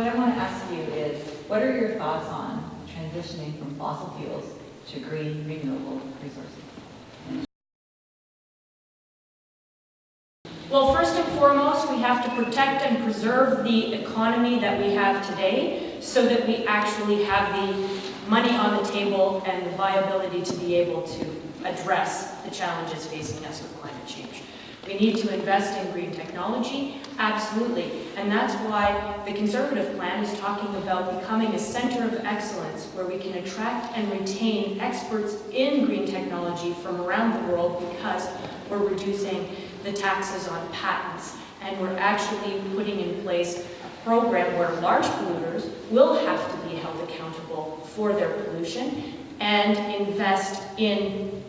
what I want to ask you is, what are your thoughts on transitioning from fossil fuels to green, renewable resources? Well, first and foremost, we have to protect and preserve the economy that we have today so that we actually have the money on the table and the viability to be able to address the challenges facing us with climate change. We need to invest in green technology, absolutely. And that's why the Conservative plan is talking about becoming a center of excellence where we can attract and retain experts in green technology from around the world, because we're reducing the taxes on patents, and we're actually putting in place a program where large polluters will have to be held accountable for their pollution and invest in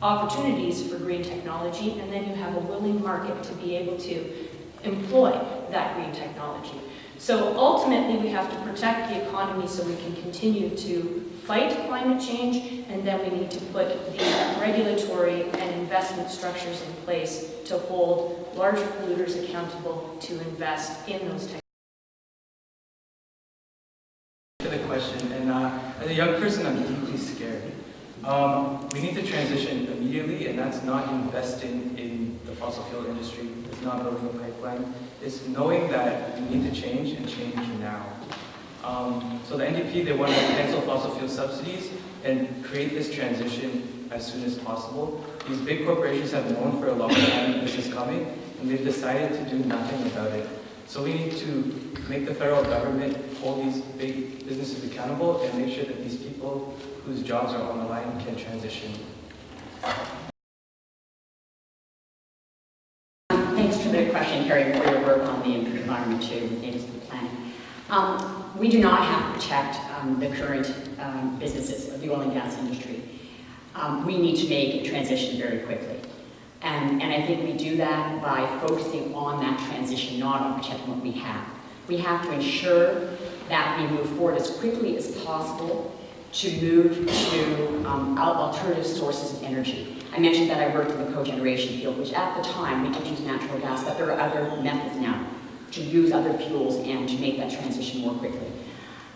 opportunities for green technology, and then you have a willing market to be able to employ that green technology. So ultimately we have to protect the economy so we can continue to fight climate change, and then we need to put the regulatory and investment structures in place to hold large polluters accountable to invest in those technologies. The question, and as a young person, I'm deeply scared. We need to transition immediately, and that's not investing in the fossil fuel industry. It's not building a pipeline. It's knowing that we need to change and change now. So the NDP, they want to cancel fossil fuel subsidies and create this transition as soon as possible. These big corporations have known for a long time that this is coming, and they've decided to do nothing about it. So we need to make the federal government hold these big businesses accountable and make sure that these people whose jobs are on the line can transition. Thanks for the question, Carrie, for your work on the environment too. Thanks for the planning. We do not have to protect the current businesses of the oil and gas industry. We need to make a transition very quickly. And I think we do that by focusing on that transition, not on protecting what we have. We have to ensure that we move forward as quickly as possible to move to alternative sources of energy. I mentioned that I worked in the cogeneration field, which at the time we did use natural gas, but there are other methods now to use other fuels and to make that transition more quickly.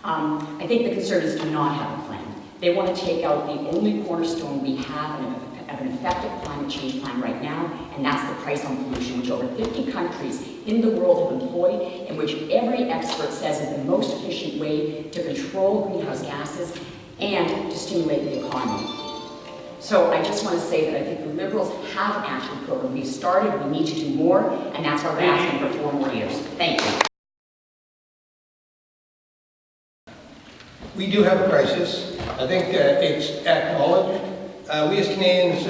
I think the Conservatives do not have a plan. They want to take out the only cornerstone we have of an effective climate change plan right now, and that's the price on pollution, which over 50 countries in the world have employed, and which every expert says is the most efficient way to control greenhouse gases and to stimulate the economy. So I just want to say that I think the Liberals have an action program. We've started, we need to do more, and that's why we're asking for 4 more years. Thank you. We do have a crisis. I think it's acknowledged. We as Canadians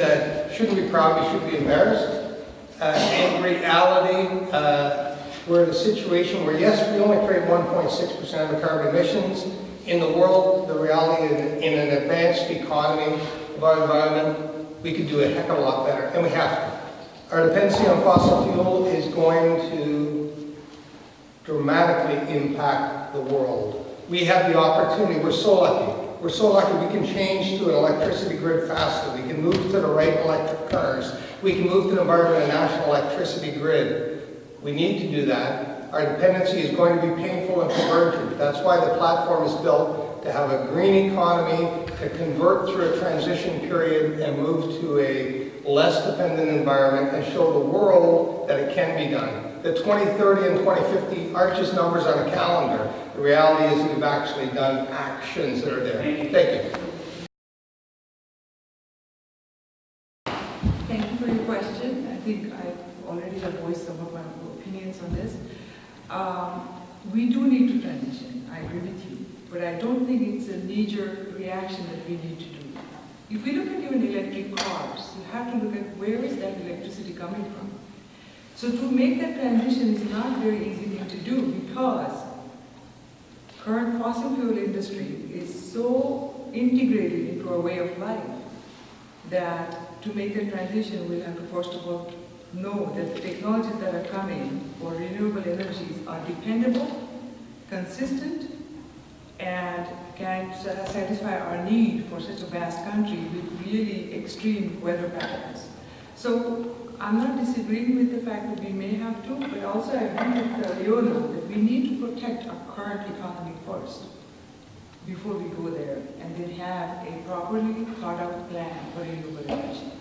shouldn't be proud, we should be embarrassed. In reality, we're in a situation where, yes, we only create 1.6% of the carbon emissions. In the world, the reality in an advanced economy of our environment, we could do a heck of a lot better, and we have to. Our dependency on fossil fuel is going to dramatically impact the world. We have the opportunity, we're so lucky. We're so lucky we can change to an electricity grid faster. We can move to the right electric cars. We can move to the environment of a national electricity grid. We need to do that. Our dependency is going to be painful and convergent. That's why the platform is built, to have a green economy, to convert through a transition period and move to a less dependent environment and show the world that it can be done. The 2030 and 2050 aren't just numbers on a calendar. The reality is we've actually done actions that are there. Thank you. Thank you for your question. I think I've already voiced some of my opinions on this. We do need to transition, I agree with you, but I don't think it's a knee-jerk reaction that we need to do. If we look at even electric cars, you have to look at where is that electricity coming from. So to make that transition is not a very easy thing to do, because current fossil fuel industry is so integrated into our way of life that to make the transition, we'll have to first of all know that the technologies that are coming for renewable energies are dependable, consistent, and can satisfy our need for such a vast country with really extreme weather patterns. So I'm not disagreeing with the fact that we may have to, but also I agree with Leona that we need to protect our current economy first before we go there, and then have a properly thought out plan for renewable energy.